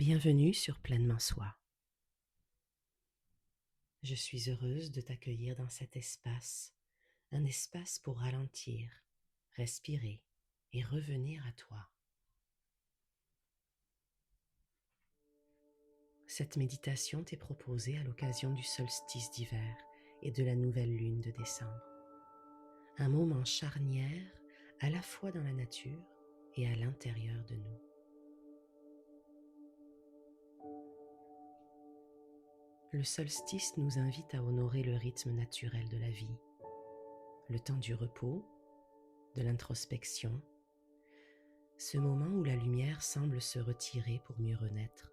Bienvenue sur Pleinement Soi. Je suis heureuse de t'accueillir dans cet espace, un espace pour ralentir, respirer et revenir à toi. Cette méditation t'est proposée à l'occasion du solstice d'hiver et de la nouvelle lune de décembre. Un moment charnière à la fois dans la nature et à l'intérieur de nous. Le solstice nous invite à honorer le rythme naturel de la vie, le temps du repos, de l'introspection, ce moment où la lumière semble se retirer pour mieux renaître.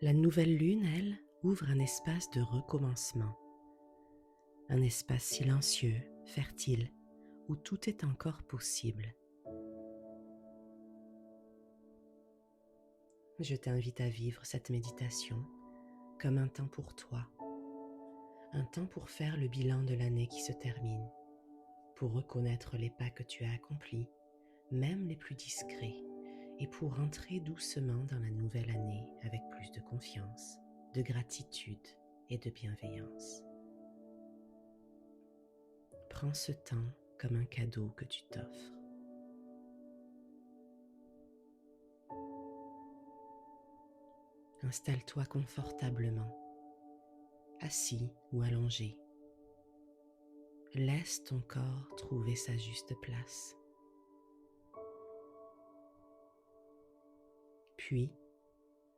La nouvelle lune, elle, ouvre un espace de recommencement, un espace silencieux, fertile, où tout est encore possible. Je t'invite à vivre cette méditation comme un temps pour toi, un temps pour faire le bilan de l'année qui se termine, pour reconnaître les pas que tu as accomplis, même les plus discrets, et pour entrer doucement dans la nouvelle année avec plus de confiance, de gratitude et de bienveillance. Prends ce temps comme un cadeau que tu t'offres. Installe-toi confortablement, assis ou allongé. Laisse ton corps trouver sa juste place. Puis,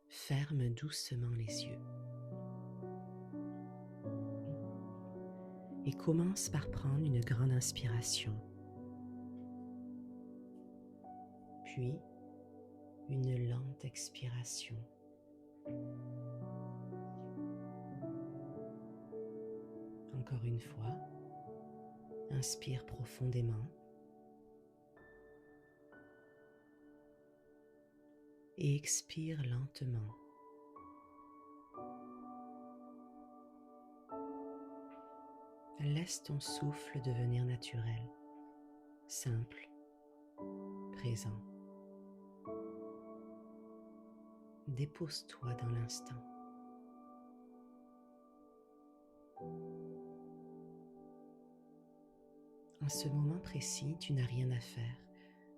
ferme doucement les yeux. Et commence par prendre une grande inspiration. Puis, une lente expiration. Encore une fois, inspire profondément et expire lentement. Laisse ton souffle devenir naturel, simple, présent. Dépose-toi dans l'instant. En ce moment précis, tu n'as rien à faire,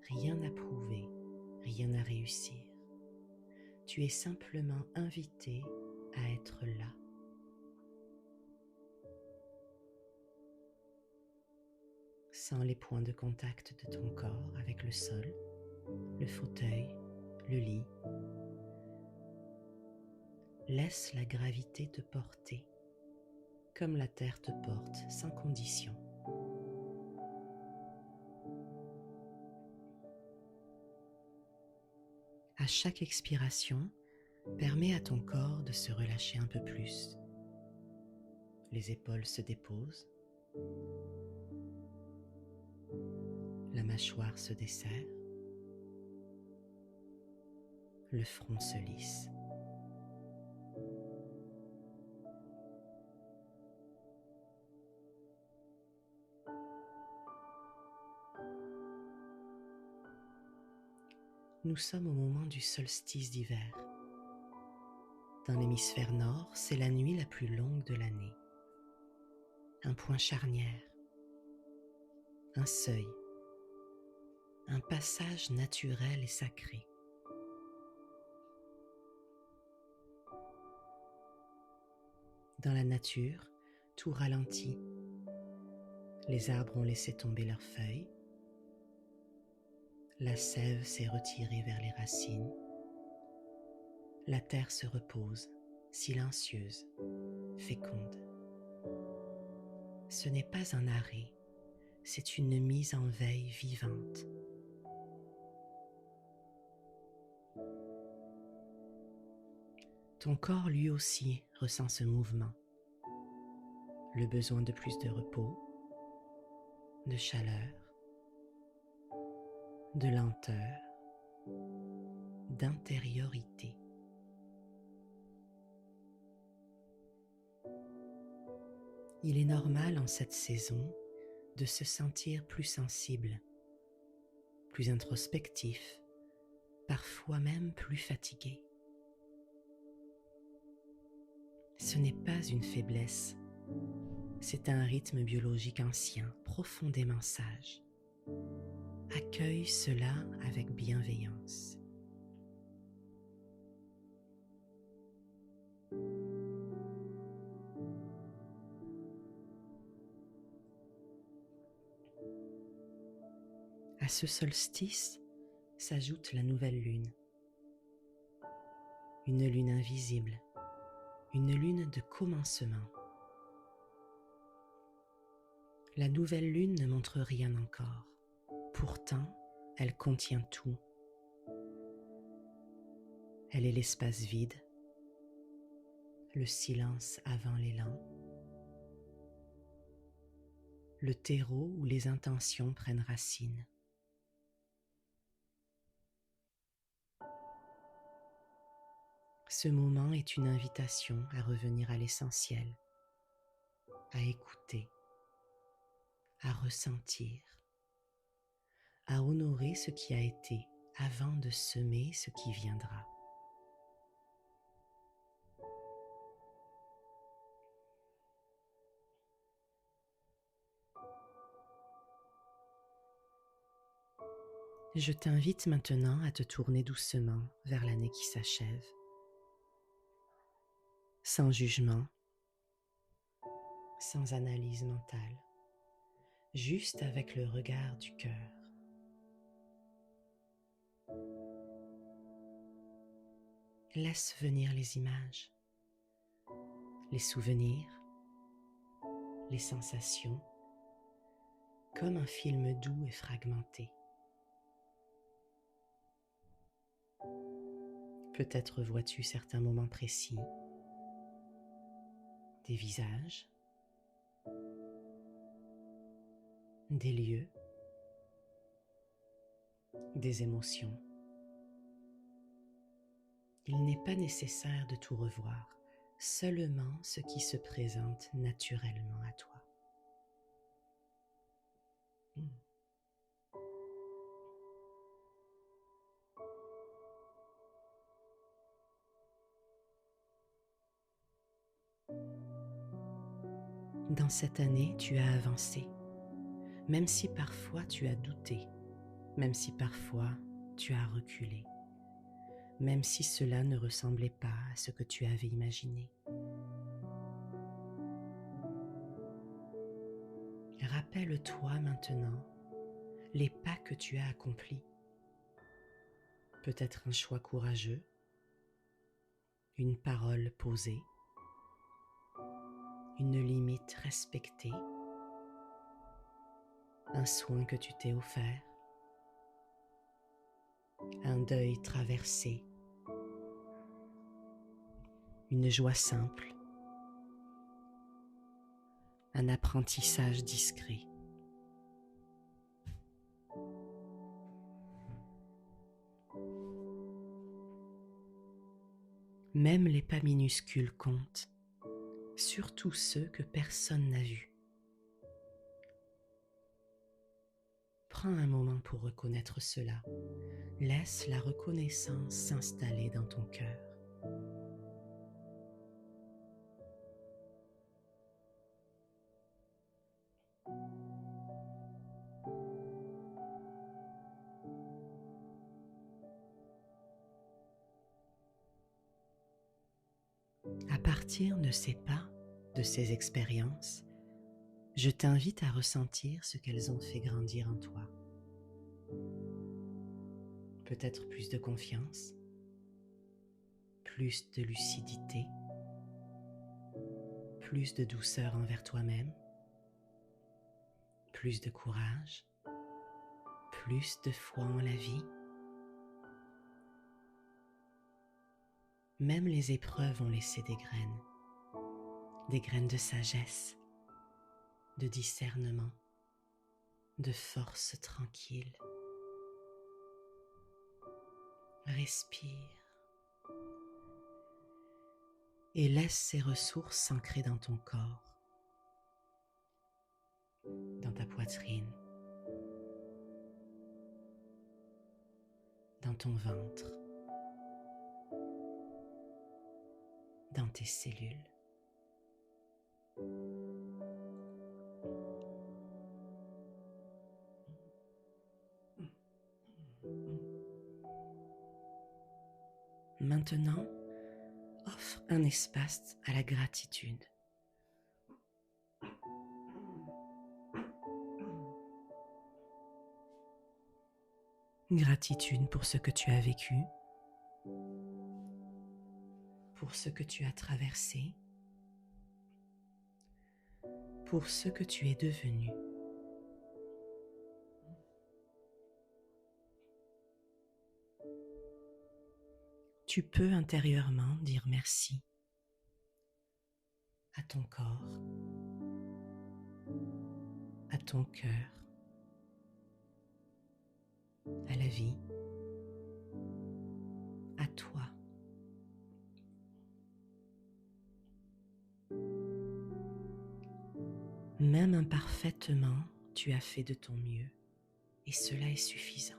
rien à prouver, rien à réussir. Tu es simplement invité à être là. Sens les points de contact de ton corps avec le sol, le fauteuil, le lit. Laisse la gravité te porter, comme la terre te porte, sans condition. À chaque expiration, permets à ton corps de se relâcher un peu plus. Les épaules se déposent, la mâchoire se desserre, le front se lisse. Nous sommes au moment du solstice d'hiver. Dans l'hémisphère nord, c'est la nuit la plus longue de l'année. Un point charnière, un seuil, un passage naturel et sacré. Dans la nature, tout ralentit. Les arbres ont laissé tomber leurs feuilles. La sève s'est retirée vers les racines. La terre se repose, silencieuse, féconde. Ce n'est pas un arrêt, c'est une mise en veille vivante. Ton corps lui aussi ressent ce mouvement, le besoin de plus de repos, de chaleur, de lenteur, d'intériorité. Il est normal en cette saison de se sentir plus sensible, plus introspectif, parfois même plus fatigué. Ce n'est pas une faiblesse, c'est un rythme biologique ancien, profondément sage. Accueille cela avec bienveillance. À ce solstice s'ajoute la nouvelle lune. Une lune invisible, une lune de commencement. La nouvelle lune ne montre rien encore. Pourtant, elle contient tout. Elle est l'espace vide, le silence avant l'élan, le terreau où les intentions prennent racine. Ce moment est une invitation à revenir à l'essentiel, à écouter, à ressentir, à honorer ce qui a été avant de semer ce qui viendra. Je t'invite maintenant à te tourner doucement vers l'année qui s'achève, sans jugement, sans analyse mentale, juste avec le regard du cœur. Laisse venir les images, les souvenirs, les sensations, comme un film doux et fragmenté. Peut-être vois-tu certains moments précis, des visages, des lieux, des émotions. Il n'est pas nécessaire de tout revoir, seulement ce qui se présente naturellement à toi. Dans cette année, tu as avancé, même si parfois tu as douté, même si parfois tu as reculé, même si cela ne ressemblait pas à ce que tu avais imaginé. Rappelle-toi maintenant les pas que tu as accomplis. Peut-être un choix courageux, une parole posée, une limite respectée, un soin que tu t'es offert, un deuil traversé, une joie simple, un apprentissage discret. Même les pas minuscules comptent, surtout ceux que personne n'a vus. Prends un moment pour reconnaître cela. Laisse la reconnaissance s'installer dans ton cœur. À partir de ces pas, de ces expériences, je t'invite à ressentir ce qu'elles ont fait grandir en toi. Peut-être plus de confiance, plus de lucidité, plus de douceur envers toi-même, plus de courage, plus de foi en la vie. Même les épreuves ont laissé des graines de sagesse, de discernement, de force tranquille. Respire et laisse ces ressources s'ancrer dans ton corps. dans ta poitrine, dans ton ventre, dans tes cellules. Maintenant, offre un espace à la gratitude. Gratitude pour ce que tu as vécu, pour ce que tu as traversé, pour ce que tu es devenu. Tu peux intérieurement dire merci à ton corps, à ton cœur, à la vie, à toi. Même imparfaitement, tu as fait de ton mieux et cela est suffisant.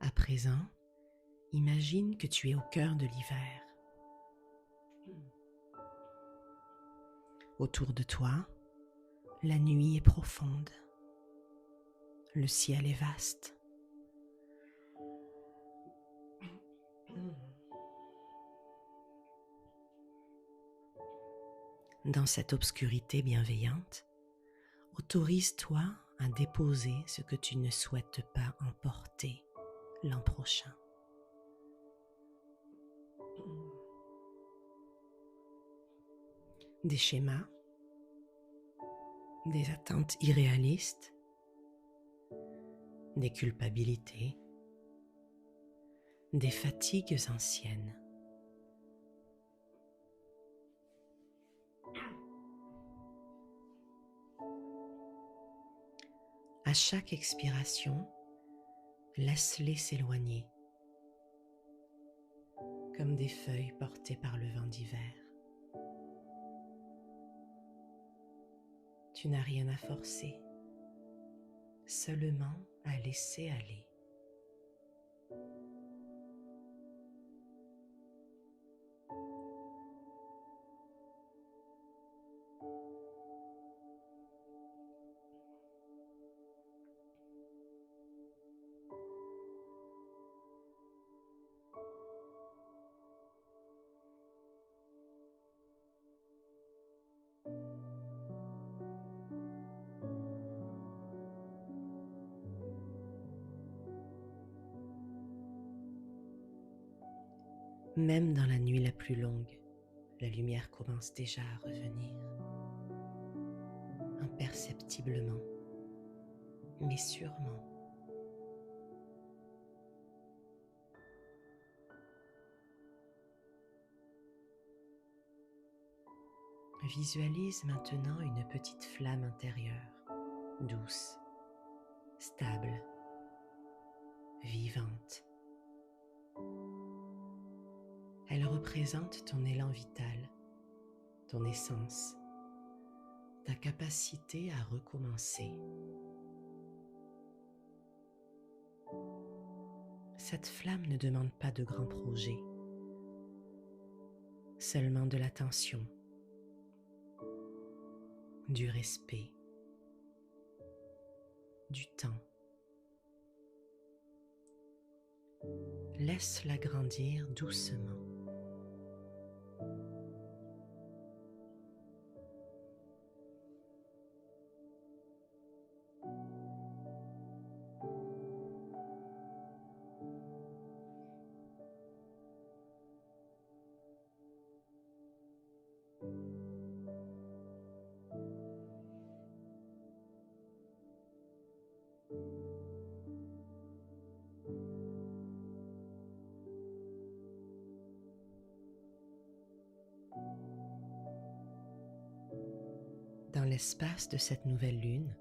À présent, imagine que tu es au cœur de l'hiver. Autour de toi, la nuit est profonde. Le ciel est vaste. Dans cette obscurité bienveillante, autorise-toi à déposer ce que tu ne souhaites pas emporter l'an prochain. Des schémas, des attentes irréalistes, des culpabilités, des fatigues anciennes. À chaque expiration, laisse-les s'éloigner, comme des feuilles portées par le vent d'hiver. Tu n'as rien à forcer, seulement à laisser aller. Même dans la nuit la plus longue, la lumière commence déjà à revenir, imperceptiblement, mais sûrement. Visualise maintenant une petite flamme intérieure, douce, stable, vivante. Elle représente ton élan vital, ton essence, ta capacité à recommencer. Cette flamme ne demande pas de grands projets, seulement de l'attention, du respect, du temps. Laisse-la grandir doucement. dans l'espace de cette nouvelle lune,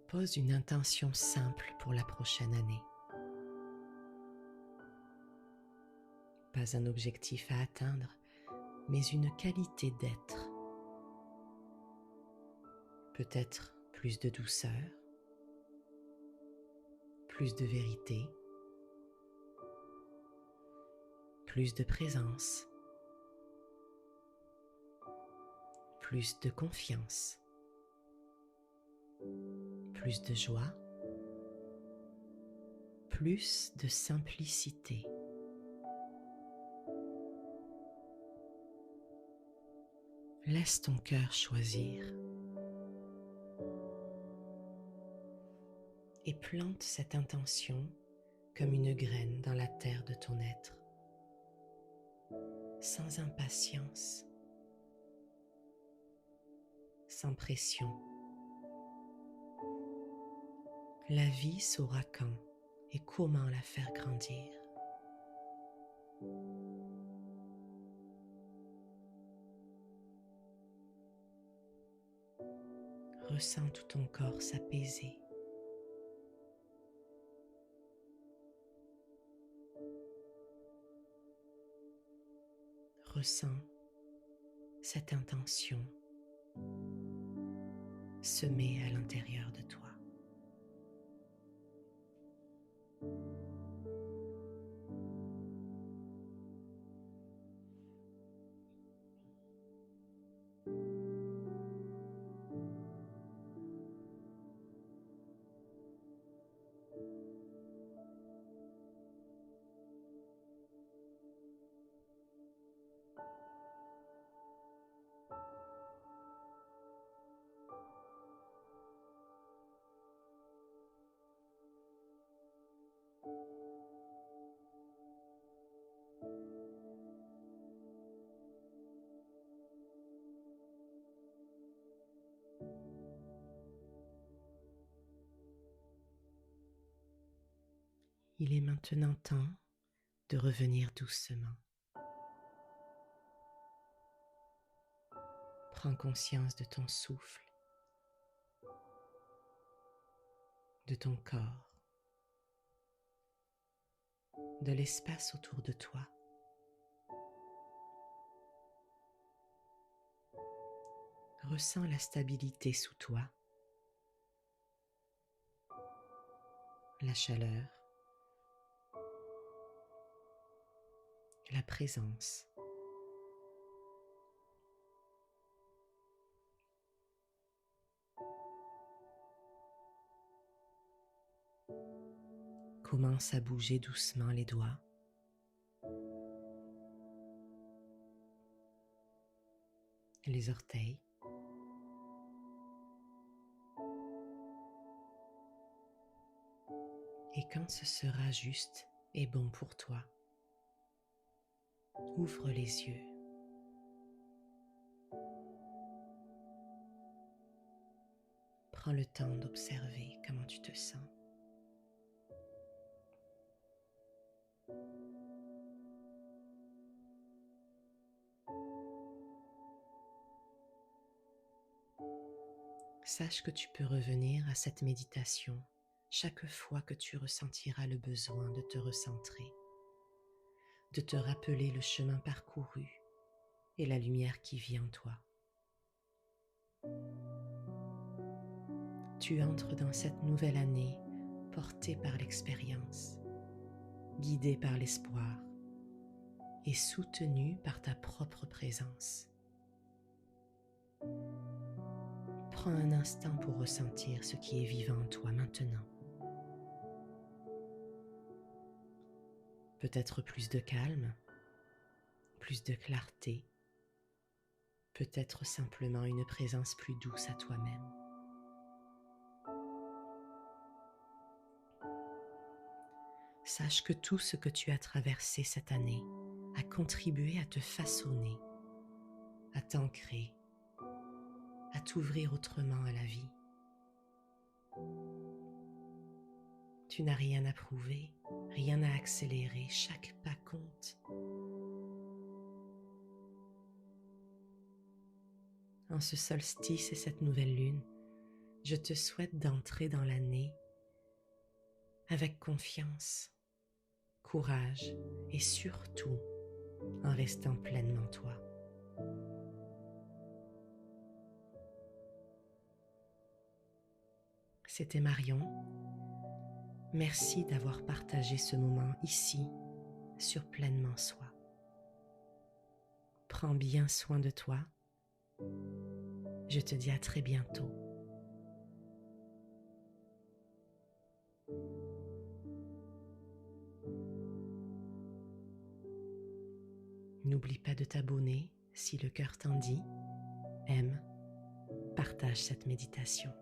pose une intention simple pour la prochaine année. Pas un objectif à atteindre, mais une qualité d'être. Peut-être plus de douceur, plus de vérité, plus de présence, plus de confiance, plus de joie, plus de simplicité. Laisse ton cœur choisir et plante cette intention comme une graine dans la terre de ton être, sans impatience, sans pression. La vie saura quand et comment la faire grandir. Ressens tout ton corps s'apaiser. Ressens cette intention semée à l'intérieur de toi. Il est maintenant temps de revenir doucement. Prends conscience de ton souffle, de ton corps, de l'espace autour de toi. Ressens la stabilité sous toi, la chaleur, la présence. Commence à bouger doucement les doigts. Les orteils. Et quand ce sera juste et bon pour toi, ouvre les yeux. Prends le temps d'observer comment tu te sens. Sache que tu peux revenir à cette méditation chaque fois que tu ressentiras le besoin de te recentrer, de te rappeler le chemin parcouru et la lumière qui vit en toi. Tu entres dans cette nouvelle année porté par l'expérience, guidé par l'espoir et soutenu par ta propre présence. Prends un instant pour ressentir ce qui est vivant en toi maintenant. Peut-être plus de calme, plus de clarté, peut-être simplement une présence plus douce à toi-même. Sache que tout ce que tu as traversé cette année a contribué à te façonner, à t'ancrer, à t'ouvrir autrement à la vie. Tu n'as rien à prouver, rien à accélérer, chaque pas compte. en ce solstice et cette nouvelle lune, je te souhaite d'entrer dans l'année avec confiance, courage et surtout en restant pleinement toi. C'était Marion. Merci d'avoir partagé ce moment ici sur Pleinement Soi. Prends bien soin de toi. Je te dis à très bientôt. N'oublie pas de t'abonner si le cœur t'en dit. Aime, partage cette méditation.